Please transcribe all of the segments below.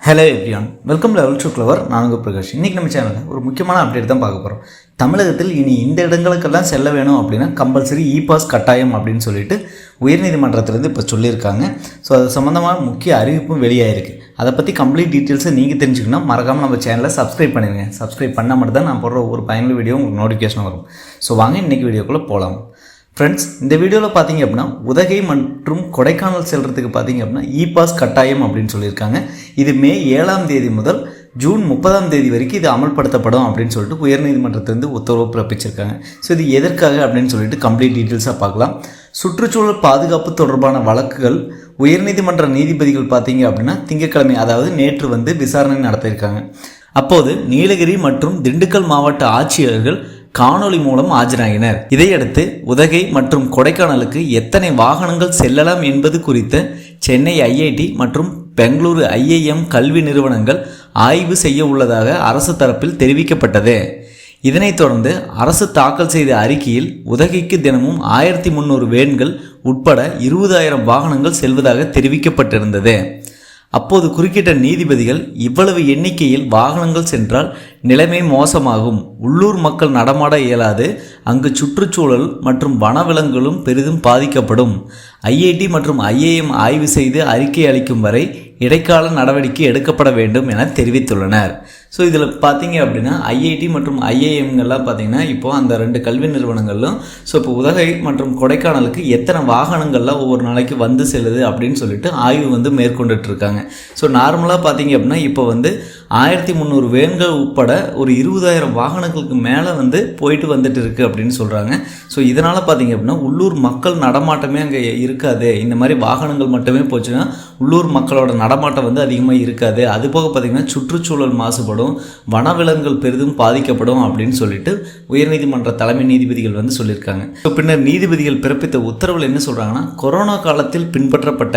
Hello everyone, welcome level to clever. நான் உங்கள் பிரகாஷ். இன்றைக்கி நம்ம சேனலில் ஒரு முக்கியமான அப்டேட் தான் பார்க்க போகிறோம். தமிழகத்தில் இனி இந்த இடங்களுக்கெல்லாம் செல்ல வேணும் அப்படின்னா கம்பல்சரி இ பாஸ் கட்டாயம் அப்படின்னு சொல்லிட்டு உயர்நீதிமன்றத்திலேருந்து இப்போ சொல்லியிருக்காங்க. ஸோ அது சம்மந்தமான முக்கிய அறிவிப்பும் வெளியாகிருக்கு. அதை பற்றி கம்ப்ளீட் டீட்டெயில்ஸை நீங்கள் தெரிஞ்சுக்கணும், மறக்காமல் நம்ம சேனலை சப்ஸ்கிரைப் பண்ணிடுங்க. சப்ஸ்கிரைப் பண்ணால் மட்டும் தான் நான் போடுற ஒரு பயனுள்ள வீடியோ உங்களுக்கு நோட்டிஃபிகேஷன் வரும். ஸோ வாங்க இன்றைக்கி வீடியோக்குள்ளே போகலாம். ஃப்ரெண்ட்ஸ், இந்த வீடியோவில் பார்த்தீங்க அப்படின்னா உதகை மற்றும் கொடைக்கானல் செல்கிறதுக்கு பார்த்தீங்க அப்படின்னா இ பாஸ் கட்டாயம் அப்படின்னு சொல்லியிருக்காங்க. இது மே 7ஆம் தேதி முதல் ஜூன் 30ஆம் தேதி வரைக்கும் இது அமல்படுத்தப்படும் அப்படின்னு சொல்லிட்டு உயர்நீதிமன்றத்திலிருந்து உத்தரவு பிறப்பிச்சிருக்காங்க. ஸோ இது எதற்காக அப்படின்னு சொல்லிட்டு கம்ப்ளீட் டீட்டெயில்ஸாக பார்க்கலாம். சுற்றுச்சூழல் பாதுகாப்பு தொடர்பான வழக்குகள் உயர்நீதிமன்ற நீதிபதிகள் பார்த்தீங்க அப்படின்னா திங்கட்கிழமை, அதாவது நேற்று விசாரணை நடத்தியிருக்காங்க. அப்போது நீலகிரி மற்றும் திண்டுக்கல் மாவட்ட ஆட்சியர்கள் காணொலி மூலம் ஆஜராகினர். இதையடுத்து உதகை மற்றும் கொடைக்கானலுக்கு எத்தனை வாகனங்கள் செல்லலாம் என்பது குறித்த சென்னை ஐஐடி மற்றும் பெங்களூரு IIM கல்வி நிறுவனங்கள் ஆய்வு செய்ய உள்ளதாக அரசு தரப்பில் தெரிவிக்கப்பட்டது. இதனைத் தொடர்ந்து அரசு தாக்கல் செய்த அறிக்கையில் உதகைக்கு தினமும் 1300 வேன்கள் உட்பட 20,000 வாகனங்கள் செல்வதாக தெரிவிக்கப்பட்டிருந்தது. அப்போது குறுக்கிட்ட நீதிபதிகள், இவ்வளவு எண்ணிக்கையில் வாகனங்கள் சென்றால் நிலைமை மோசமாகும், உள்ளூர் மக்கள் நடமாட இயலாது, அங்கு சுற்றுச்சூழல் மற்றும் வனவிலங்குகளும் பெரிதும் பாதிக்கப்படும். IIT மற்றும் IIM ஆய்வு செய்து அறிக்கை அளிக்கும் வரை இடைக்கால நடவடிக்கை எடுக்கப்பட வேண்டும் என தெரிவித்துள்ளனர். ஸோ இதில் பார்த்தீங்க அப்படின்னா IIT மற்றும் IIMங்கள்லாம் பார்த்தீங்கன்னா இப்போ அந்த 2 கல்வி நிறுவனங்களும் ஸோ இப்போ உதகை மற்றும் கொடைக்கானலுக்கு எத்தனை வாகனங்கள்லாம் ஒவ்வொரு நாளைக்கு செல்லுது அப்படின்னு சொல்லிட்டு ஆய்வு மேற்கொண்டுட்டு இருக்காங்க. ஸோ நார்மலாக பார்த்தீங்க அப்படின்னா இப்போ 1300 வேன்கள் உட்பட ஒரு 20,000 வாகனங்களுக்கு மேலே போயிட்டு வந்துட்டு இருக்குது அப்படின்னு சொல்கிறாங்க. ஸோ இதனால் பார்த்தீங்க அப்படின்னா உள்ளூர் மக்கள் நடமாட்டமே அங்கே இருக்காது. இந்த மாதிரி வாகனங்கள் மட்டுமே போச்சுன்னா உள்ளூர் மக்களோட நடமாட்டம் அதிகமாக இருக்காது. அதுபோக பார்த்திங்கன்னா சுற்றுச்சூழல் மாசுபடும், வனவிலங்குகள் பெரிதும் பாதிக்கப்படும் அப்படின்னு சொல்லிட்டு உயர்நீதிமன்ற தலைமை நீதிபதிகள் சொல்லியிருக்காங்க. ஸோ பின்னர் நீதிபதிகள் பிறப்பித்த உத்தரவில் என்ன சொல்கிறாங்கன்னா, கொரோனா காலத்தில் பின்பற்றப்பட்ட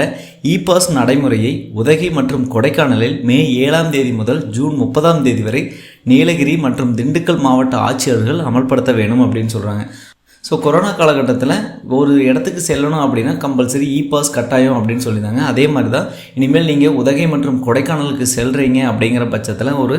இ பாஸ் நடைமுறையை உதகை மற்றும் கொடைக்கானலில் மே 7ஆம் தேதி முதல் ஜூன் 30ஆம் தேதி வரை நீலகிரி மற்றும் திண்டுக்கல் மாவட்ட ஆட்சியர்கள் அமல்படுத்த வேணும் அப்படின்னு சொல்கிறாங்க. ஸோ கொரோனா காலகட்டத்தில் ஒரு இடத்துக்கு செல்லணும் அப்படின்னா கம்பல்சரி இ பாஸ் கட்டாயம் அப்படின்னு சொல்லியிருந்தாங்க. அதே மாதிரி தான் இனிமேல் நீங்கள் உதகை மற்றும் கொடைக்கானலுக்கு செல்கிறீங்க அப்படிங்கிற பட்சத்தில், ஒரு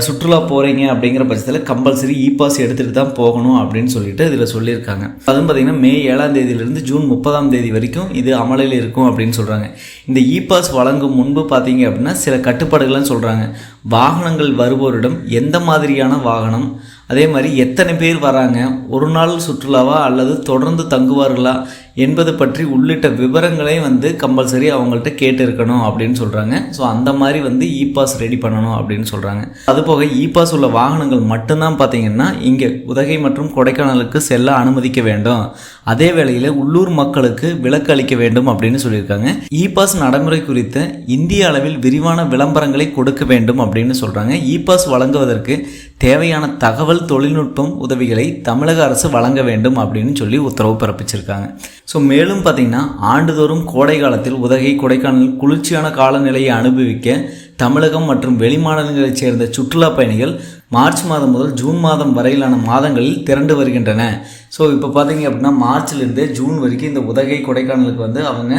சுற்றுலா போகிறீங்க அப்படிங்கிற பட்சத்தில் கம்பல்சரி இ பாஸ் எடுத்துகிட்டு தான் போகணும் அப்படின்னு சொல்லிட்டு இதில் சொல்லியிருக்காங்க. அதுவும் பார்த்திங்கன்னா மே 7ஆம் தேதியிலிருந்து ஜூன் 30ஆம் தேதி வரைக்கும் இது அமலில் இருக்கும் அப்படின்னு சொல்கிறாங்க. இந்த இ பாஸ் வழங்கும் முன்பு பார்த்தீங்க அப்படின்னா சில கட்டுப்பாடுகள்லாம் சொல்கிறாங்க. வாகனங்கள் வருவோரிடம் எந்த மாதிரியான வாகனம், அதே மாதிரி எத்தனை பேர் வராங்க, ஒரு நாள் சுற்றுலாவா அல்லது தொடர்ந்து தங்குவார்களா என்பது பற்றி உள்ளிட்ட விவரங்களை கம்பல்சரி அவங்கள்ட்ட கேட்டு இருக்கணும் அப்படின்னு சொல்கிறாங்க. ஸோ அந்த மாதிரி இ பாஸ் ரெடி பண்ணணும் அப்படின்னு சொல்கிறாங்க. அதுபோக இ பாஸ் உள்ள வாகனங்கள் மட்டும்தான் பார்த்தீங்கன்னா இங்கே உதகை மற்றும் கொடைக்கானலுக்கு செல்ல அனுமதிக்க வேண்டும். அதே வேளையில் உள்ளூர் மக்களுக்கு விலக்கு அளிக்க வேண்டும் அப்படின்னு சொல்லியிருக்காங்க. இ பாஸ் நடைமுறை குறித்த இந்திய அளவில் விரிவான விளம்பரங்களை கொடுக்க வேண்டும் அப்படின்னு சொல்கிறாங்க. இ பாஸ் வழங்குவதற்கு தேவையான தகவல் தொழில்நுட்பம் உதவிகளை தமிழக அரசு வழங்க வேண்டும் அப்படின்னு சொல்லி உத்தரவு பிறப்பிச்சிருக்காங்க. ஸோ மேலும் பார்த்திங்கன்னா ஆண்டுதோறும் கோடை காலத்தில் உதகை கொடைக்கானல் குளிர்ச்சியான காலநிலையை அனுபவிக்க தமிழகம் மற்றும் வெளிமாநிலங்களைச் சேர்ந்த சுற்றுலா பயணிகள் மார்ச் மாதம் முதல் ஜூன் மாதம் வரையிலான மாதங்களில் திரண்டு வருகின்றன. ஸோ இப்போ பார்த்தீங்க அப்படின்னா மார்ச்லேருந்து ஜூன் வரைக்கும் இந்த உதகை கொடைக்கானலுக்கு அவங்க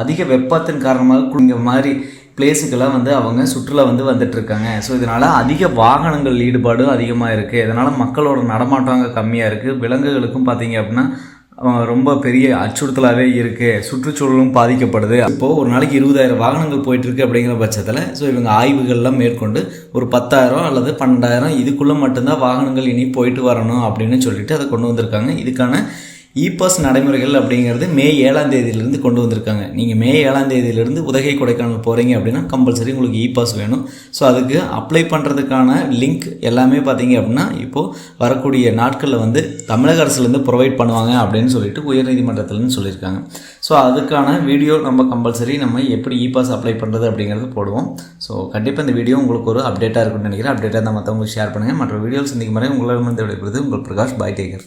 அதிக வெப்பத்தின் காரணமாக இந்த மாதிரி பிளேஸுக்கெல்லாம் அவங்க சுற்றுலா வந்துட்டுருக்காங்க. ஸோ இதனால் அதிக வாகனங்கள் ஈடுபாடு அதிகமாக இருக்குது. இதனால் மக்களோட நடமாட்டம் கம்மியாக இருக்குது. விலங்குகளுக்கும் பார்த்தீங்க அப்படின்னா ரொம்ப பெரிய அச்சுறுத்தலாகவே இருக்குது. சுற்றுச்சூழலும் பாதிக்கப்படுது. இப்போது ஒரு நாளைக்கு 20,000 வாகனங்கள் போயிட்டுருக்கு அப்படிங்கிற பட்சத்தில் ஸோ இவங்க ஆய்வுகள்லாம் மேற்கொண்டு ஒரு 10,000 அல்லது 12,000 இதுக்குள்ளே மட்டும்தான் வாகனங்கள் இனி போயிட்டு வரணும் அப்படின்னு சொல்லிட்டு அதை கொண்டு வந்திருக்காங்க. இதுக்கான இ பாஸ் நடைமுறைகள் அப்படிங்கிறது மே 7ஆம் தேதியிலிருந்து கொண்டு வந்திருக்காங்க. நீங்கள் மே 7ஆம் தேதியிலிருந்து உதகை கொடைக்கானல் போகிறீங்க அப்படின்னா கம்பல்சரி உங்களுக்கு இ பாஸ் வேணும். ஸோ அதுக்கு அப்ளை பண்ணுறதுக்கான லிங்க் எல்லாமே பார்த்தீங்க அப்படின்னா இப்போது வரக்கூடிய நாட்களில் தமிழக அரசுலேருந்து ப்ரொவைட் பண்ணுவாங்க அப்படின்னு சொல்லிட்டு உயர்நீதிமன்றத்துலேருந்து சொல்லியிருக்காங்க. ஸோ அதுக்கான வீடியோ கம்பல்சரி நம்ம எப்படி இ பாஸ் அப்ளை பண்ணுறது அப்படிங்கிறது போடுவோம். ஸோ கண்டிப்பாக இந்த வீடியோ உங்களுக்கு ஒரு அப்டேட்டாக இருக்குன்னு நினைக்கிறேன். அப்டேட்டாக தான் மற்றவங்களுக்கு ஷேர் பண்ணுங்கள். மற்ற வீடியோஸ் சந்திக்கும் வரை உங்களிடமிருந்து விடைபெறுவது உங்கள் பிரகாஷ். பாய், டேக்கர்.